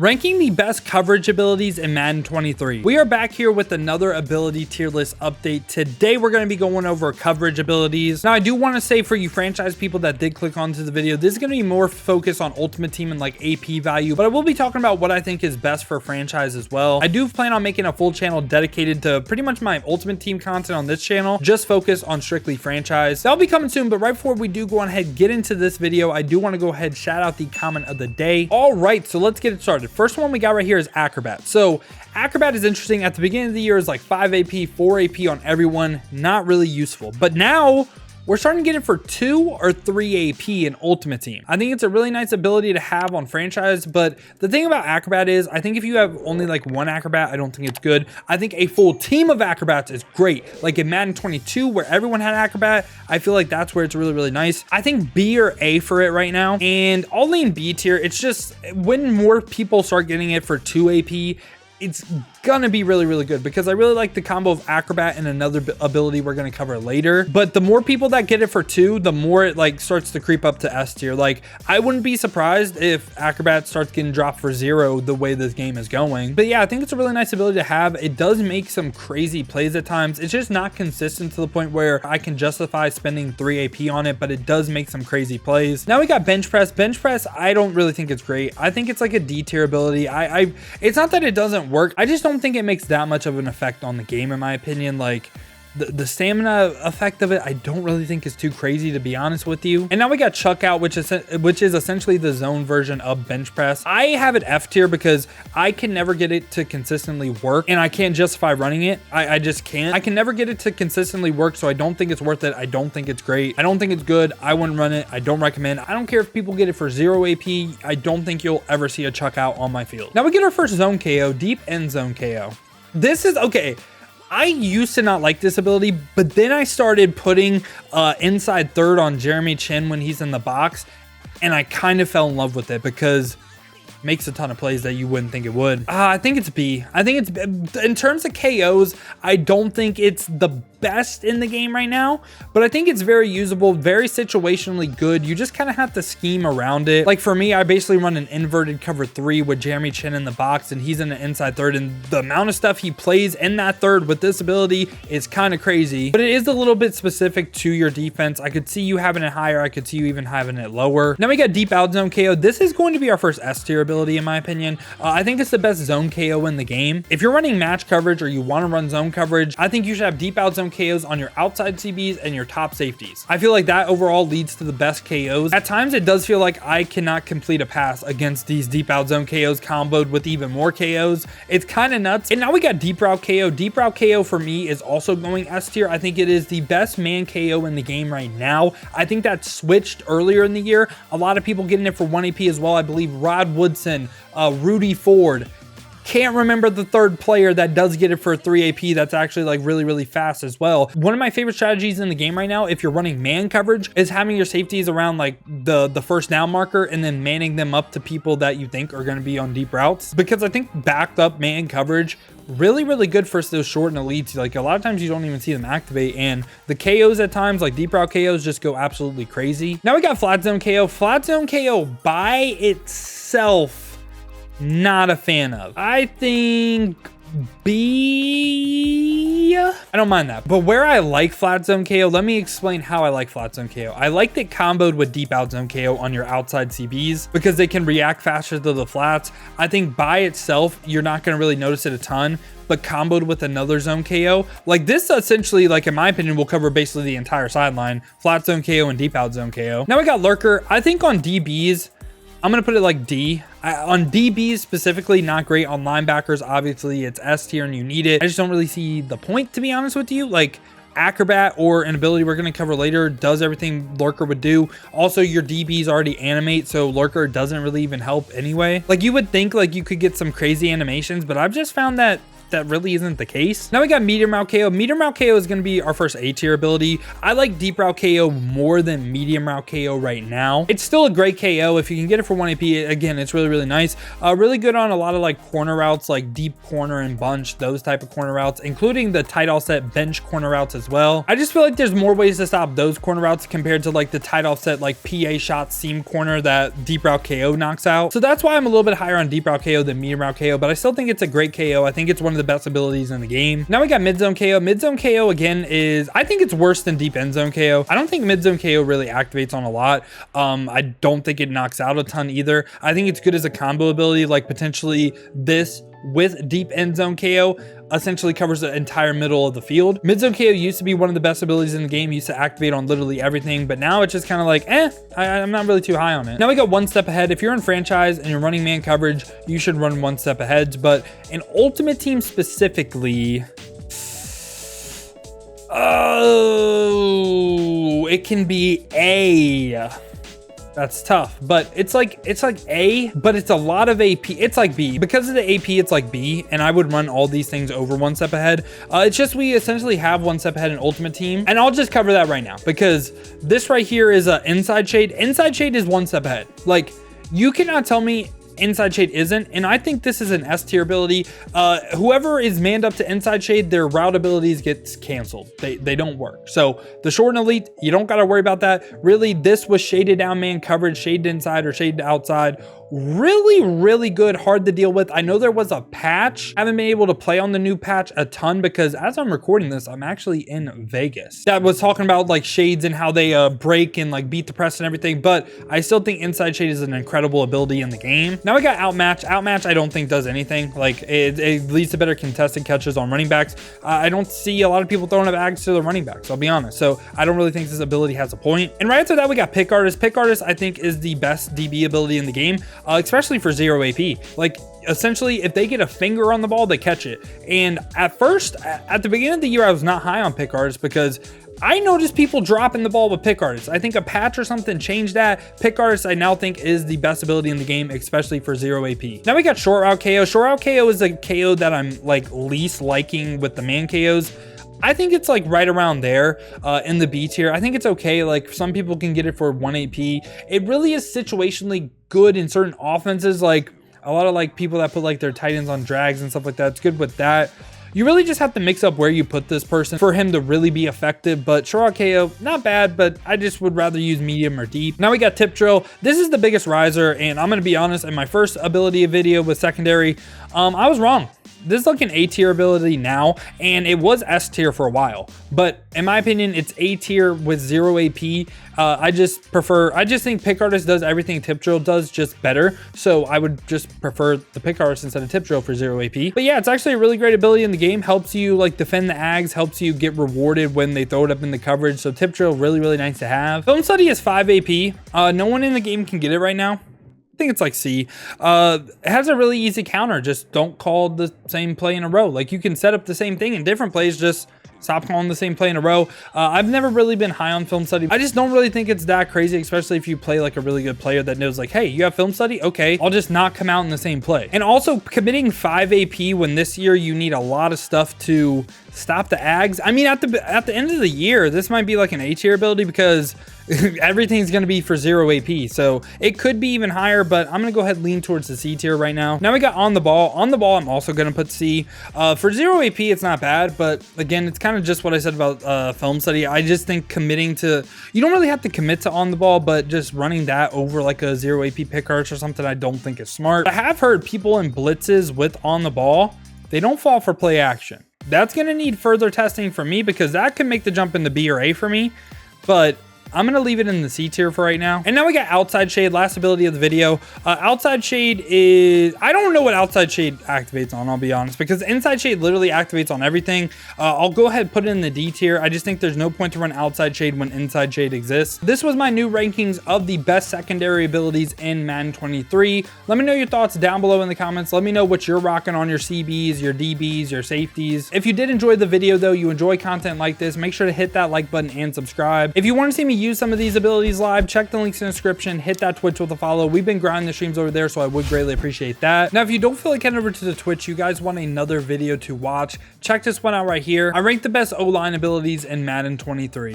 Ranking the best coverage abilities in Madden 23. We are back here with another ability tier list update. Today we're going to be going over coverage abilities. Now I do want to say for you franchise people that did click onto the video, this is going to be more focused on Ultimate Team and like AP value, but I will be talking about what I think is best for franchise as well. I do plan on making a full channel dedicated to pretty much my Ultimate Team content on this channel, just focus on strictly franchise. That'll be coming soon, but right before we do go on ahead, get into this video, I do want to go ahead shout out the comment of the day. All right, so let's get it started. First one we got right here is acrobat. So acrobat is interesting. At the beginning of the year is like 5 AP, 4 AP on everyone, not really useful, but now we're starting to get it for 2 or 3 AP in Ultimate Team. I think it's a really nice ability to have on franchise, but the thing about acrobat is I think if you have only like one acrobat, I don't think it's good. I think a full team of acrobats is great. Like in Madden 22 where everyone had acrobat, I feel like that's where it's really, really nice. I think B or A for it right now, and I'll lean B tier. It's just when more people start getting it for 2 AP, it's gonna be really, really good because I really like the combo of acrobat and another ability we're gonna cover later. But the more people that get it for 2, the more it like starts to creep up to S tier. Like I wouldn't be surprised if acrobat starts getting dropped for 0 the way this game is going. But yeah, I think it's a really nice ability to have. It does make some crazy plays at times. It's just not consistent to the point where I can justify spending 3 AP on it, but it does make some crazy plays. Now we got bench press. Bench press, I don't really think it's great. I think it's like a D tier ability. It's not that it doesn't work. I just don't think it makes that much of an effect on the game, in my opinion. Like the stamina effect of it, I don't really think is too crazy, to be honest with you. And now we got chuck out, which is essentially the zone version of bench press. I have it F tier because I can never get it to consistently work, and I can't justify running it. I just can't. I can never get it to consistently work, so I don't think it's worth it. I don't think it's great. I don't think it's good. I wouldn't run it. I don't recommend. I don't care if people get it for 0 AP. I don't think you'll ever see a chuck out on my field. Now we get our first zone KO, deep end zone KO. This is okay. I used to not like this ability, but then I started putting inside third on Jeremy Chin when he's in the box, and I kind of fell in love with it because it makes a ton of plays that you wouldn't think it would. I think it's B. I think it's, in terms of KOs, I don't think it's the best in the game right now, but I think it's very usable, very situationally good. You just kind of have to scheme around it. Like for me, I basically run an inverted cover 3 with Jeremy Chin in the box and he's in the inside third, and the amount of stuff he plays in that third with this ability is kind of crazy, but it is a little bit specific to your defense. I could see you having it higher. I could see you even having it lower. Now we got deep out zone KO. This is going to be our first S tier ability in my opinion. I think it's the best zone KO in the game. If you're running match coverage or you want to run zone coverage, I think you should have deep out zone KOs on your outside CBs and your top safeties. I feel like that overall leads to the best KOs. At times it does feel like I cannot complete a pass against these deep out zone KOs comboed with even more KOs. It's kind of nuts. And now we got deep route KO. Deep route KO for me is also going S tier. I think it is the best man KO in the game right now. I think that switched earlier in the year. A lot of people getting it for 1 AP as well. I believe Rod Woodson, Rudy Ford. Can't remember the third player that does get it for 3 AP that's actually like really, really fast as well. One of my favorite strategies in the game right now, if you're running man coverage, is having your safeties around like the first down marker and then manning them up to people that you think are going to be on deep routes, because I think backed up man coverage really, really good for those short and elites. Like a lot of times you don't even see them activate, and the KOs at times, like deep route KOs, just go absolutely crazy. Now we got flat zone KO. Flat zone KO by itself, not a fan of. I think B. I don't mind that. But where I like flat zone KO, let me explain how I like flat zone KO. I like it comboed with deep out zone KO on your outside CBs because they can react faster to the flats. I think by itself, you're not going to really notice it a ton, but comboed with another zone KO, like this essentially, like in my opinion, will cover basically the entire sideline. Flat zone KO and deep out zone KO. Now we got lurker. I think on DBs, I'm going to put it like D. On DBs specifically, not great. On linebackers, obviously it's S tier and you need it. I just don't really see the point, to be honest with you. Like acrobat or an ability we're going to cover later does everything lurker would do. Also, your DBs already animate, so lurker doesn't really even help anyway. Like you would think like you could get some crazy animations, but I've just found that that really isn't the case. Now we got medium route KO. Medium route KO is going to be our first A tier ability. I like deep route KO more than medium route KO right now. It's still a great KO. If you can get it for 1 AP, again, it's really, really nice. Really good on a lot of like corner routes, like deep corner and bunch, those type of corner routes, including the tight offset bench corner routes as well. I just feel like there's more ways to stop those corner routes compared to like the tight offset, like PA shot seam corner that deep route KO knocks out. So that's why I'm a little bit higher on deep route KO than medium route KO, but I still think it's a great KO. I think it's one of the best abilities in the game. Now we got mid zone KO. Mid zone KO again is, I think it's worse than deep end zone KO. I don't think mid zone KO really activates on a lot. I don't think it knocks out a ton either. I think it's good as a combo ability, like potentially this with deep end zone KO essentially covers the entire middle of the field. Mid zone KO used to be one of the best abilities in the game, used to activate on literally everything, but now it's just kind of like, I'm not really too high on it. Now we got one step ahead. If you're in franchise and you're running man coverage, you should run one step ahead, but in ultimate team specifically, oh, it can be A. That's tough, but it's like A, but it's a lot of AP. It's like B. Because of the AP, it's like B, and I would run all these things over one step ahead. It's just we essentially have one step ahead in Ultimate Team, and I'll just cover that right now because this right here is a Inside Shade. Inside Shade is one step ahead. Like, you cannot tell me Inside Shade isn't, and I think this is an S tier ability. Whoever is manned up to Inside Shade, their route abilities gets canceled. They don't work. So the short and elite, you don't got to worry about that. Really, this was shaded down man coverage, shaded inside or shaded outside. Really, really good, hard to deal with. I know there was a patch. I haven't been able to play on the new patch a ton because as I'm recording this, I'm actually in Vegas. That was talking about like shades and how they break and like beat the press and everything, but I still think Inside Shade is an incredible ability in the game. Now we got Outmatch. Outmatch I don't think does anything. Like it leads to better contested catches on running backs. I don't see a lot of people throwing up ags to the running backs, I'll be honest. So I don't really think this ability has a point. And right after that, we got Pick Artist. Pick Artist I think is the best DB ability in the game. Especially for 0 AP. Like, essentially, if they get a finger on the ball, they catch it. And at first, at the beginning of the year, I was not high on Pick Artist because I noticed people dropping the ball with Pick Artist. I think a patch or something changed that. Pick Artist, I now think, is the best ability in the game, especially for 0 AP. Now we got Short Route KO. Short Route KO is a KO that I'm like least liking with the man KOs. I think it's like right around there in the B tier. I think it's okay. Like some people can get it for 1 AP. It really is situationally good in certain offenses. Like a lot of like people that put like their tight ends on drags and stuff like that. It's good with that. You really just have to mix up where you put this person for him to really be effective. But short KO, not bad, but I just would rather use medium or deep. Now we got Tip Drill. This is the biggest riser, and I'm going to be honest, in my first ability video with secondary, I was wrong. This is like an A tier ability now, and it was S tier for a while, but in my opinion, it's A tier with 0 AP. I just think Pick Artist does everything Tip Drill does, just better. So I would just prefer the Pick Artist instead of Tip Drill for 0 AP. But yeah, it's actually a really great ability in the game. Helps you like defend the ags, helps you get rewarded when they throw it up in the coverage. So Tip Drill, really, really nice to have. Film Study is 5 AP. No one in the game can get it right now. I think it's like C. It has a really easy counter. Just don't call the same play in a row. Like you can set up the same thing in different plays, just stop calling the same play in a row. I've never really been high on Film Study. I just don't really think it's that crazy, especially if you play like a really good player that knows like, hey, you have Film Study? Okay, I'll just not come out in the same play. And also committing 5 AP when this year you need a lot of stuff to stop the ags. I mean, at the end of the year, this might be like an A tier ability because everything's going to be for 0 AP. So it could be even higher, but I'm going to go ahead and lean towards the C tier right now. Now we got On the Ball. On the Ball, I'm also going to put C. For 0 AP, it's not bad, but again, it's kind of just what I said about Film Study. I just think committing to, you don't really have to commit to On the Ball, but just running that over like a 0 AP pick arch or something, I don't think is smart. I have heard people in blitzes with On the Ball, they don't fall for play action. That's going to need further testing for me because that could make the jump into B or A for me, but I'm going to leave it in the C tier for right now. And now we got Outside Shade, last ability of the video. Outside Shade is, I don't know what Outside Shade activates on, I'll be honest, because Inside Shade literally activates on everything. I'll go ahead and put it in the D tier. I just think there's no point to run Outside Shade when Inside Shade exists. This was my new rankings of the best secondary abilities in Madden 23. Let me know your thoughts down below in the comments. Let me know what you're rocking on your CBs, your DBs, your safeties. If you did enjoy the video though, you enjoy content like this, make sure to hit that like button and subscribe. If you want to see me use some of these abilities live, check the links in the description, hit that Twitch with a follow. We've been grinding the streams over there, so I would greatly appreciate that. Now, if you don't feel like heading over to the Twitch, you guys want another video to watch, check this one out right here. I ranked the best O-line abilities in Madden 23.